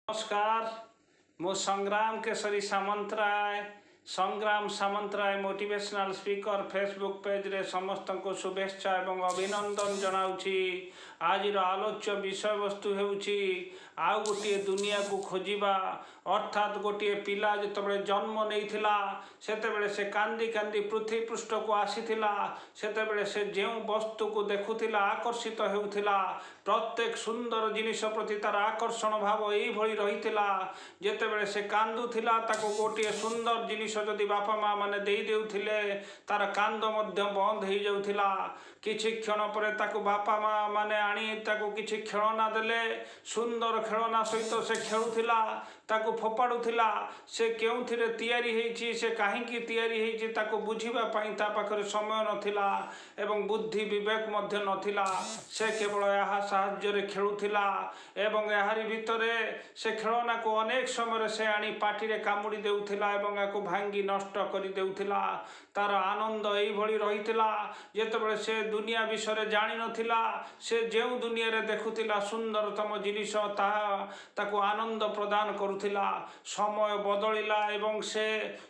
नमस्कार मु संग्राम केशरी सामंतराय संग्राम Samantaray motivational speaker Facebook page रे समस्त को शुभेच्छा एवं अभिनंदन जनाऊँगी। आज आलोच्य विषय वस्तु हेउछि आउ गोटे दुनिया को खोजिबा अर्थात गोटे पिला जितेबाला जन्म नहीं सेतेबेले से कांदी कांदी पृथ्वी पृष्ठ को आसीथिला सेतेबेले से जो वस्तु को देखुथिला आकर्षित हेउथिला प्रत्येक सुंदर जिनिष प्रति तार आकर्षण भाव यही रहीथिला जेतेबेले से कांदुथिला ताको गोटे सुंदर जिनिष जदि बापा माँ माने देई देउथिले तार कांद मध्य बंद हो जाउथिला किछि क्षण पर ताको बापा माँ माने आनी ताको किछि खेलना देले सुंदर खेलना सहित से खेलुथिला ताको फोपाड़ुथिला से केउथिरे तैयारी हेछि से काहींकी तैयारी हेछि ताको बुझिबा पई ता पाखरे समय नथिला एवं बुद्धि विवेक मध्य नथिला से केवल यहाँ साहाय्य खेलुथिला एवं याहारी भितरे से खेलना को अनेक समय से आनी पाटी रे कामुड़ी देउथिला एवं याको भांगी नष्ट करि देउथिला तार आनंद एई भली रहिथिला जेतेबेले से दुनिया विषय जानि नथिला से जेउ दुनिया रे देखुथिला सुंदरतम जिनिष ताको आनंद प्रदान करुथिला समय बदलिला एवं से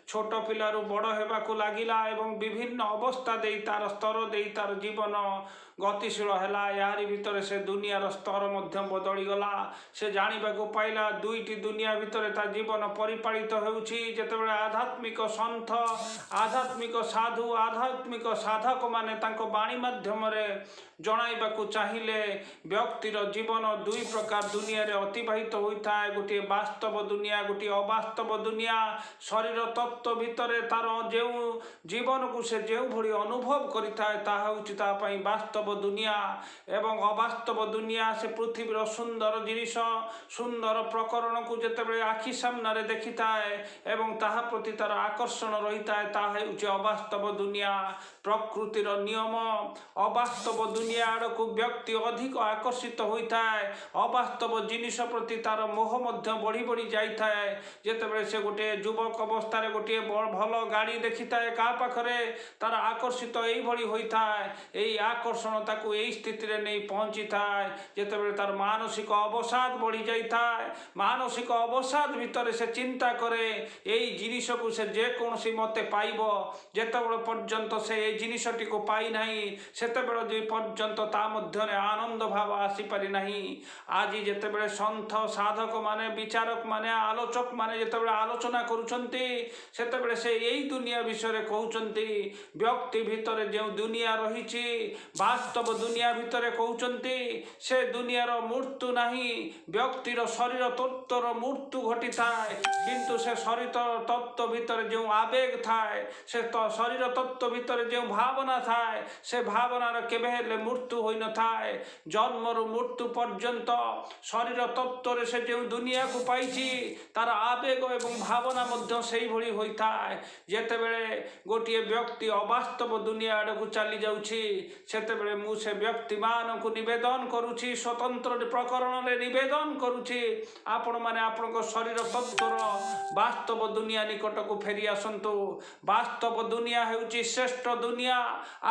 छोट पिलारू बड़ हेबाकू लागिला एवं विभिन्न अवस्था देई तार स्तर देई तार जीवन गतिशील है यारी भितर से दुनियार स्तर मध्य बदली गला से जानिबाकू पाइला दुईटी दुनिया भितर ता जीवन परिपालित होउछि जेतेबेले आध्यात्मिक सन्थ आध्यात्मिक साधु आध्यात्मिक साधक माने तांको बाणी माध्यम रे जणाइबाकू चाहिए व्यक्तिर जीवन दुई प्रकार दुनिया रे अतिबाहित होता है गोटे वास्तव दुनिया गोटे अवास्तव दुनिया शरीर तत्व भितर तार जो जीवन को से जो भली अनुभव करिथाए ताहा होउछि ता पई वास्तव दुनिया एवं अवास्तव दुनिया से पृथ्वीर सुंदर जिनिष सुंदर प्रकरण को जेतेबेले आखि सामने देखि थाए एवं ताहा प्रति तार आकर्षण रही थाए ताहा हेउछि अवास्तव दुनिया प्रकृतिर नियम अवास्तव दुनिया आड़क व्यक्ति अधिक आकर्षित होता है अवास्तव जिनिष प्रति तार मोह मध्य बढ़ी बढ़ी जाए जेतेबेले से गोटे युवक अवस्था गोटे भल गाड़ी देखि थाए का पाखरे तार आकर्षित एई होता है यही आकर्षण ताकू यही स्थिति रे नहीं पहुंची थाए जेतेबेले तार मानसिक अवसाद बढ़ी जाए मानसिक अवसाद भितर से चिंता करे यही जिनिष को से जेकोसी मते पाइब जेतेबेले पर्यंत से ये जिनिषटी को पाई नहीं सेतेबेले पर्यंत ता मध्य आनंद भाव आसी पारि नहीं आज जेतेबेले सन्थ साधक माने विचारक माने आलोचक माने जेतेबेले आलोचना करुछंती सेतेबेले से यही दुनिया विषय कहउछंती व्यक्ति भितर जो दुनिया रही वास्तव दुनिया भितर कहउछंती से दुनियार मृत्यु नहीं व्यक्तिर शरीर तत्वर मृत्यु घटी थाए किंतु से शरीर तत्व भितर जो आवेग थाए से शरीर तत्व भितर जो भावना थाए से भावनार केबे हेले मृत्यु होई न थाए जन्मरु मृत्यु पर्यंत शरीर तत्व से जो दुनिया को पाइछि तार आवेग एवं भावना मध्य सेई भली होई थाए जेतेबेले गोटे व्यक्ति अवास्तव दुनिया आड़ को चली जाउछि सेतेबेले मु से व्यक्ति मान को निवेदन करुछि स्वतंत्र प्रकरण रे निवेदन करुछि आपण माने आपनको शरीर तत्वर वास्तव दुनिया निकट को फेरी आसंतु वास्तव दुनिया हेउछि श्रेष्ठ दुनिया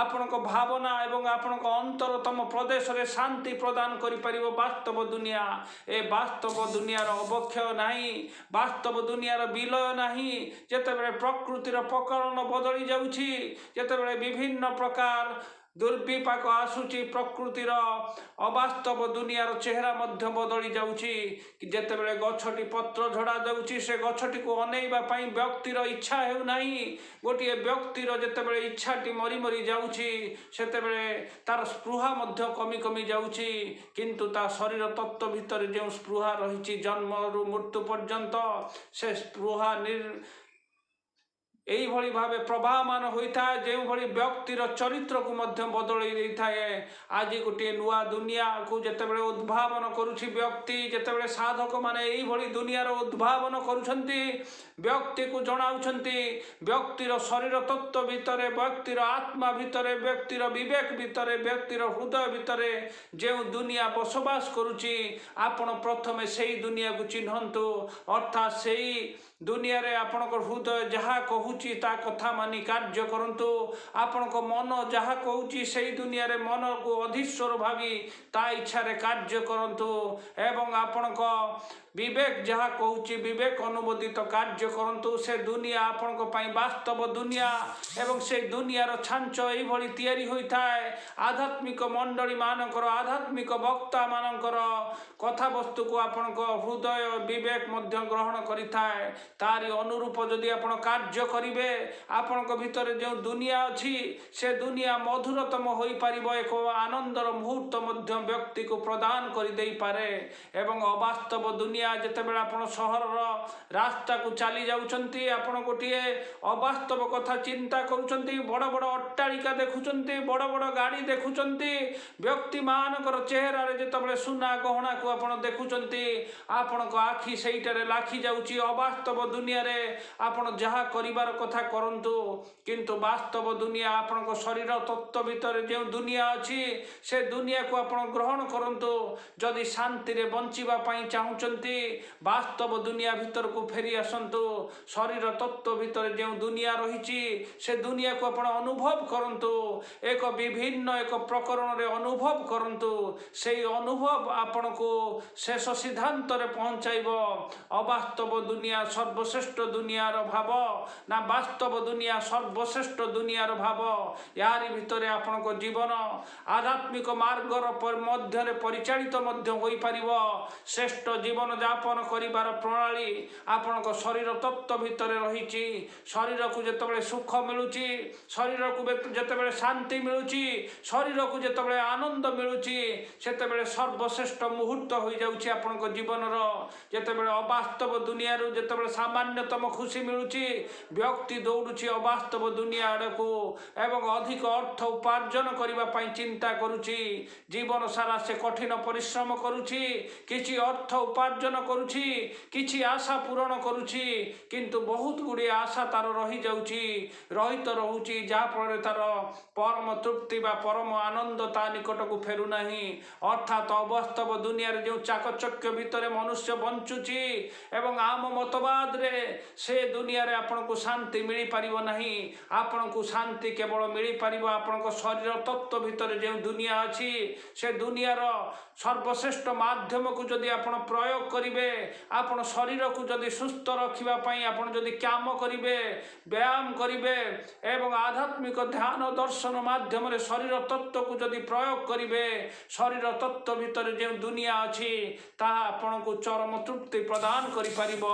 आपनको भावना एवं आपनको अंतरतम प्रदेश रे शांति प्रदान करि परिबो वास्तव दुनिया ए वास्तव दुनियार अवक्षय नाही वास्तव दुनियार विलय नाही जेतेबेले प्रकृतिर प्रकरण बदली जाउछि जेतेबेले विभिन्न प्रकार दुर्विपाक आसुची प्रकृतिर अवास्तव दुनियार चेहरा मध्य बदली जाउछि जेतेबेले गछटी पत्र झड़ा जाउछि से गछटी को अनेइबा पई व्यक्तिर इच्छा हेउ नाही गोटे व्यक्तिर जेतेबेले इच्छाटी मरी मरी जाउछि सेतेबेले तार स्पृहा मध्य कमी कमी जाउछि किंतु ता शरीर तत्व भितर जो स्पृहा रहिछि जन्मरु मृत्यु पर्यंत से स्पृहा यही भली भावे प्रभावमान होता है जो भली व्यक्तिर चरित्र को मध्य बदल देता है आज गोटे नुआ दुनिया को जितेबाला उद्भावन करुछि व्यक्ति जितेबाला साधक माने यही भली दुनियार उद्भावन करुछंती व्यक्ति को जनाउछंती व्यक्तिर शरीर तत्व भितर व्यक्तिर आत्मा भितर व्यक्तिर विवेक भितर व्यक्तिर हृदय भितर जो दुनिया बसवास करुछि आपण प्रथमे सेही दुनिया को चिन्हंतु अर्थात सेही दुनिया रे आपणकर हृदय जहाँ कहूची ता कथा मानी कार्य करंतु आपणक मन जहाँ कहूची से दुनिया रे मन को अधीश्वर भावी ता इच्छा रे कार्य करंतु एवं आपणक विवेक जहाँ कहूँ विवेक अनुमोदित कार्य करंतु से दुनिया आपण वास्तव दुनिया एवं से दुनियार छांच यही तैयारी होता है आध्यात्मिक मंडली मानकर आध्यात्मिक वक्ता मानकर कथा वस्तु को आपण हृदय विवेक मध्य ग्रहण करिथाए तारी अनुरूप जदि आपण कार्य करिवे आपण भितर जो दुनिया अच्छी से दुनिया मधुरतम हो पारिबो एक आनंदर मुहूर्त मध्य व्यक्ति को प्रदान कर दे पारे एवं अवास्तव दुनिया जितेबाला आपण सहर रास्ता को चली जाउछंती आपण गोटे अवास्तव कथा चिंता करुछंती बड़ बड़ अट्टालिका देखुछंती बड़ बड़ गाड़ी देखुछंती व्यक्ति मानकर चेहरा जितेबाला सुना गहना को आपण देखुछंती आपण को आखि सेइटारे लाखी जाउची अवास्तव दुनिया रे आपण जहा करिवार कथा करंतु किंतु वास्तव दुनिया आपण को शरीर तत्व भितर जो दुनिया अच्छी से दुनिया को आपण ग्रहण करंतु जदि शांति रे बंचिबा पई चाहुचंती वास्तव दुनिया भितर को फेरी आसंतु शरीर तत्व भितर जो दुनिया रही से दुनिया को आपण अनुभव करंतु एक विभिन्न एक प्रकरण रे अनुभव करंतु से अनुभव आपण को शेष सिद्धांत रे पहुंचाइबो अवास्तव दुनिया सर्वश्रेष्ठ दुनियार भाव ना वास्तव दुनिया सर्वश्रेष्ठ दुनियार भाव यारी भितरे आपण को जीवन आध्यात्मिक मार्गर मध्य परिचालित मध्य होई परिबो श्रेष्ठ जीवन यापन करिवार प्रणाली आपण को शरीर तत्व भितर रही शरीर को जेतेबेले सुख मिलुची शरीर को जेतेबेले शांति मिलुची शरीर को जेतेबेले आनंद मिलुची सेतेबेले सर्वश्रेष्ठ मुहूर्त हो जाउची आपण को जीवन जेतेबेले अवास्तव दुनिया रू जेतेबेले सामान्यतम खुशी मिलुची व्यक्ति दौड़ुची अवास्तव दुनिया आड़कू एवं अधिक अर्थ उपार्जन करने चिंता करुची जीवन सारा से कठिन परिश्रम करुची किछि अर्थ उपार्जन करुची किछि आशा पूरण करुची किंतु बहुत गुड़े आशा तार रही जाउची रहित रहुची जहाँ फल तार परम तृप्ति बा परम आनंद ता निकट को फेरु नहीं अर्थात अवास्तव दुनिया रे जो चाकचक्य भितर मनुष्य बंचुची एवं आम मतवाद रे से दुनिया रे आपण को शांति मिली पारिबो नहीं आपण को शांति केवल मिली पारिबो आपण को शरीर तत्व भितर जो दुनिया अच्छी से दुनियार सर्वश्रेष्ठ माध्यम को जदि आपण प्रयोग करिवे आपण शरीर को जदि सुस्थ रखिबा पई आपण जदि काम करिवे व्यायाम करिवे एवं आध्यात्मिक ध्यान दर्शन माध्यम रे शरीर तत्व को जदि प्रयोग करिवे शरीर तत्व भितर जो दुनिया अच्छी ता आपण को चरम तृप्ति प्रदान करि पारिबो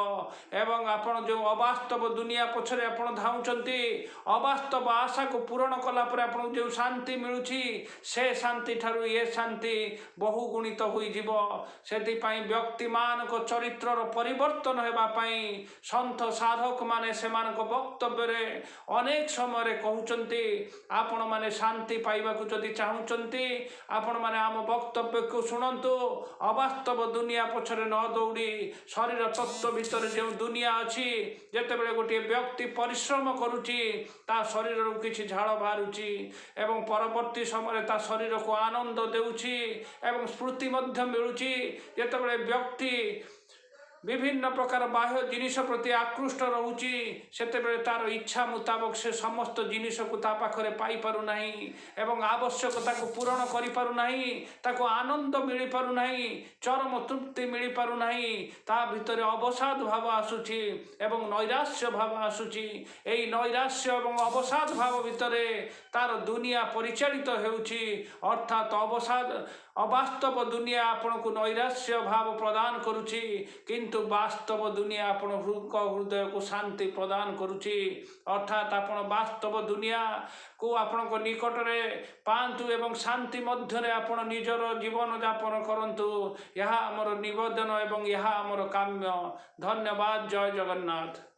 एवं आपण जो अवास्तव दुनिया पछरे आपण धाउचंती अवास्तव आशा को पूरण कला पर आपण जो शांति मिलुची से शांति ठारू ये शांति बहु गुणित होई जीवो सेति पई व्यक्ति मान को चरित्र रो परिवर्तन हेबा पई संत साधक माने सेमान को वक्तव्य रे अनेक समय रे कहउचंती आपण माने शांति पाइबा को जदि चाहुचंती आपण माने आम वक्तव्य को सुनंतु अवास्तव दुनिया पछरे न दौड़ी शरीर तत्व भितर जो दुनिया अच्छी जेतेबेले गोटे व्यक्ति परिश्रम करुची ता शरीर रू किछि झाड़ बाहरुची एवं परवर्ती समय ता शरीर को आनंद देउची एवं स्फूर्ति मध्य मिलुची जेतेबेले व्यक्ति विभिन्न प्रकार बाह्य जिनिस प्रति आकृष्ट रोची सेतेबेले तार इच्छा मुताबक से समस्त जिनिस को ता पाखरे पाई पारु नहीं एवं आवश्यकता को पूरण करि पारु नहीं ताको आनंद मिली पारु नहीं चरम तृप्ति मिली पारु नहीं ता भितरे अवसाद भाव आसुची एवं नैराश्य भाव आसुची एई नैराश्य एवं अवसाद भाव भितरे तार दुनिया परिचालित हेउची अर्थात अवसाद अवास्तव दुनिया आपण को नैराश्य भाव प्रदान करुची किंतु वास्तव दुनिया आपण हृदय को शांति प्रदान करुची अर्थात आपण वास्तव दुनिया को आपण को निकट रे पांतु एवं शांति मध्य रे आपण निजर जीवन यापन करंतु यह हमर निवेदन एवं यह हमर काम्य धन्यवाद जय जगन्नाथ।